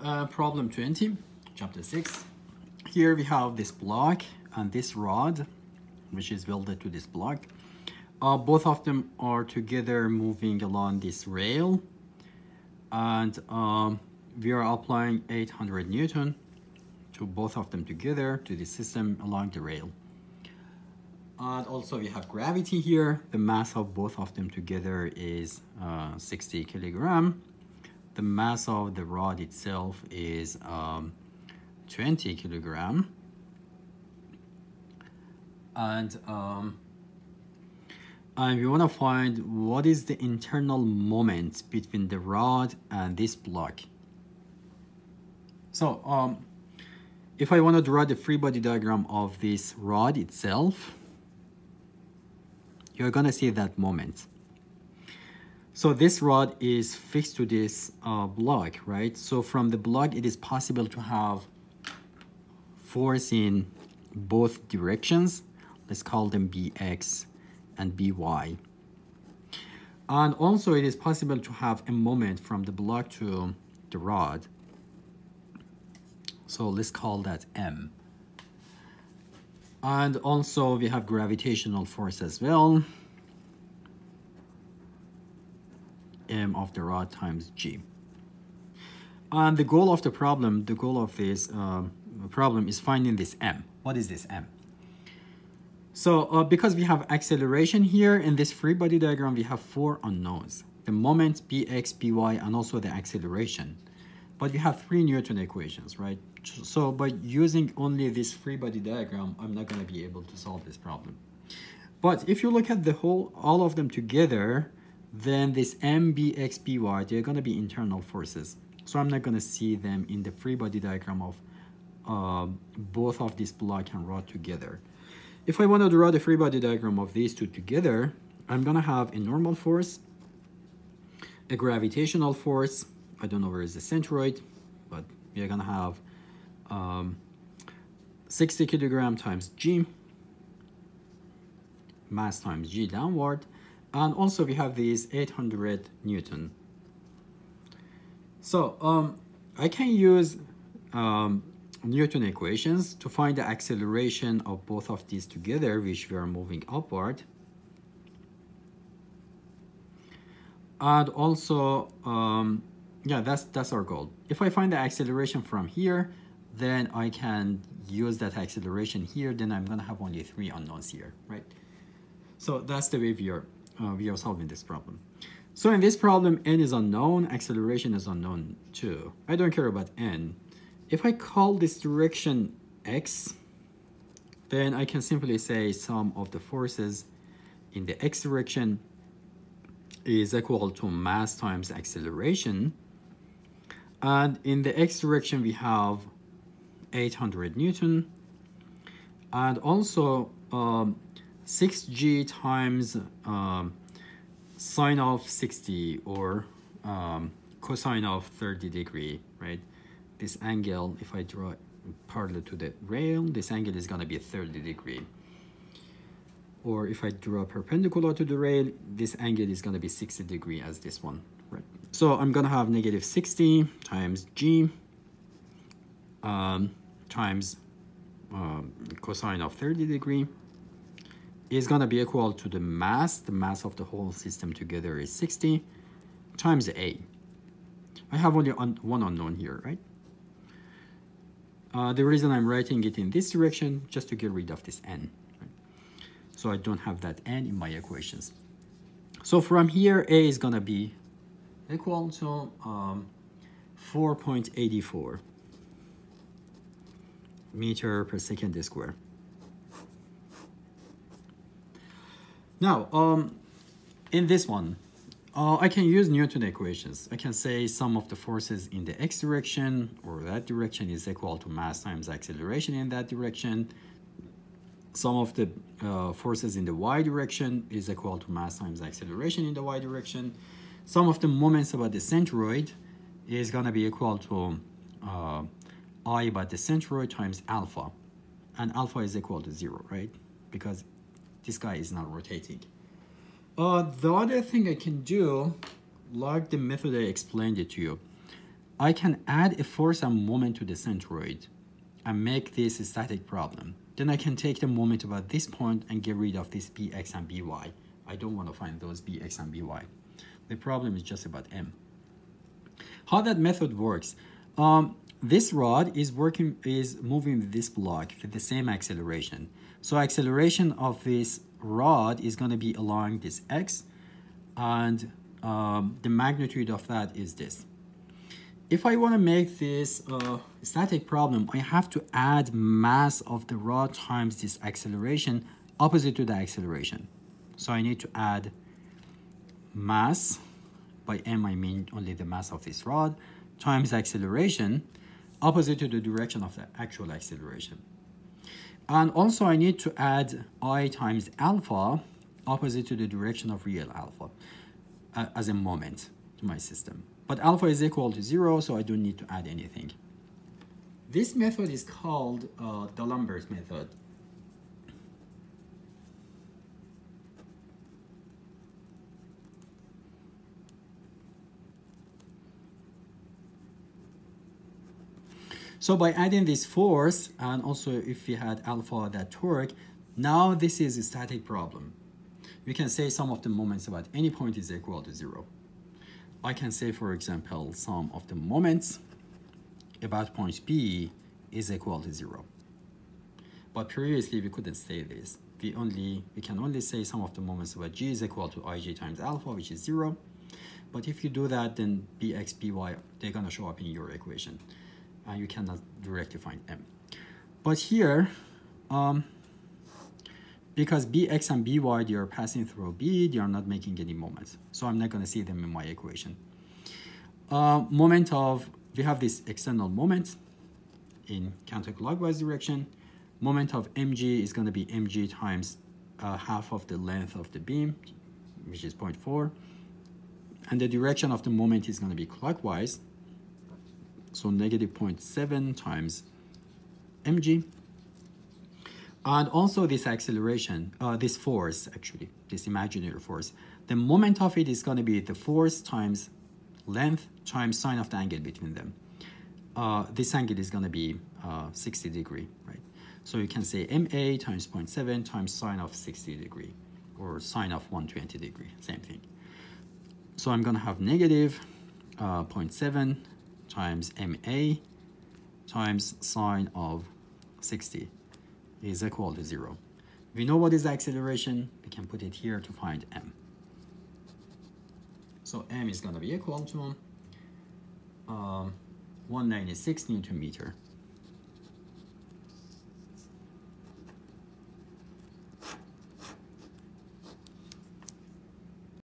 Problem 20, chapter 6. Here we have this block and this rod, which is welded to this block. Both of them are together moving along this rail, and we are applying 800 Newton to both of them together to the system along the rail. And also we have gravity here. The mass of both of them together is 60 kilogram. The mass of the rod itself is 20 kilogram. And we want to find what is the internal moment between the rod and this block. So if I want to draw the free body diagram of this rod itself, you're going to see that moment. So this rod is fixed to this block, right? So from the block, it is possible to have force in both directions. Let's call them Bx and By. And also it is possible to have a moment from the block to the rod. So let's call that M. And also we have gravitational force as well. M of the rod times G. And the goal of the problem, the goal of this problem is finding this M. What is this M? So because we have acceleration here in this free body diagram, we have four unknowns: the moment, Bx, By, and also the acceleration. But we have three Newton equations, right? So by using only this free body diagram, I'm not going to be able to solve this problem. But if you look at the all of them together, then this M, Bx, By, they're going to be internal forces. So I'm not going to see them in the free body diagram of both of this block and rod together. If I want to draw the free body diagram of these two together, I'm going to have a normal force, a gravitational force. I don't know where is the centroid, but we're going to have 60 kilogram times G, mass times G downward. And also we have these 800 Newton. So I can use Newton equations to find the acceleration of both of these together, which we are moving upward. And also, yeah, that's our goal. If I find the acceleration from here, then I can use that acceleration here. Then I'm going to have only three unknowns here, right? So that's the way we are solving this problem. So in this problem, n is unknown, acceleration is unknown too. I don't care about n. If I call this direction x, then I can simply say sum of the forces in the x direction is equal to mass times acceleration. And in the x direction, we have 800 Newton. And also 6g times sine of 60 or cosine of 30 degree, right? This angle, if I draw parallel to the rail, this angle is going to be 30 degree. Or if I draw perpendicular to the rail, this angle is going to be 60 degree as this one, right? So I'm going to have negative 60 times G times cosine of 30 degree is going to be equal to the mass. The mass of the whole system together is 60 times A. I have only one unknown here, right? The reason I'm writing it in this direction, just to get rid of this n. Right? So I don't have that n in my equations. So from here, A is going to be equal to 4.84 meter per second square. Now, in this one, I can use Newton equations. I can say sum of the forces in the x direction or that direction is equal to mass times acceleration in that direction. Sum of the forces in the y direction is equal to mass times acceleration in the y direction. Sum of the moments about the centroid is going to be equal to I about the centroid times alpha. And alpha is equal to 0, right? Because this guy is not rotating. The other thing I can do, like the method I explained it to you, I can add a force and moment to the centroid and make this a static problem. Then I can take the moment about this point and get rid of this bx and by. I don't want to find those bx and by. The problem is just about m. How that method works, this rod is moving with this block with the same acceleration. So acceleration of this rod is going to be along this x, and the magnitude of that is this. If I want to make this static problem, I have to add mass of the rod times this acceleration opposite to the acceleration. So I need to add mass, by m I mean only the mass of this rod, times acceleration opposite to the direction of the actual acceleration. And also I need to add I times alpha opposite to the direction of real alpha as a moment to my system. But alpha is equal to 0, so I don't need to add anything. This method is called D'Alembert method. So by adding this force, and also if we had alpha, that torque, now this is a static problem. We can say sum of the moments about any point is equal to 0. I can say, for example, sum of the moments about point B is equal to 0. But previously we couldn't say this. We can only say sum of the moments about G is equal to Ig times alpha, which is 0. But if you do that, then Bx, By, they're gonna show up in your equation. You cannot directly find M. But here, because Bx and By, they are passing through B, they are not making any moments. So I'm not going to see them in my equation. We have this external moment in counterclockwise direction. Moment of mg is going to be mg times half of the length of the beam, which is 0.4. And the direction of the moment is going to be clockwise. So negative 0.7 times mg. And also this acceleration, this force actually, this imaginary force, the moment of it is going to be the force times length times sine of the angle between them. This angle is going to be 60 degree, right? So you can say MA times 0.7 times sine of 60 degree, or sine of 120 degree, same thing. So I'm going to have negative 0.7 times MA times sine of 60 is equal to 0. We know what is the acceleration. We can put it here to find m. So m is going to be equal to 196 Newton meter.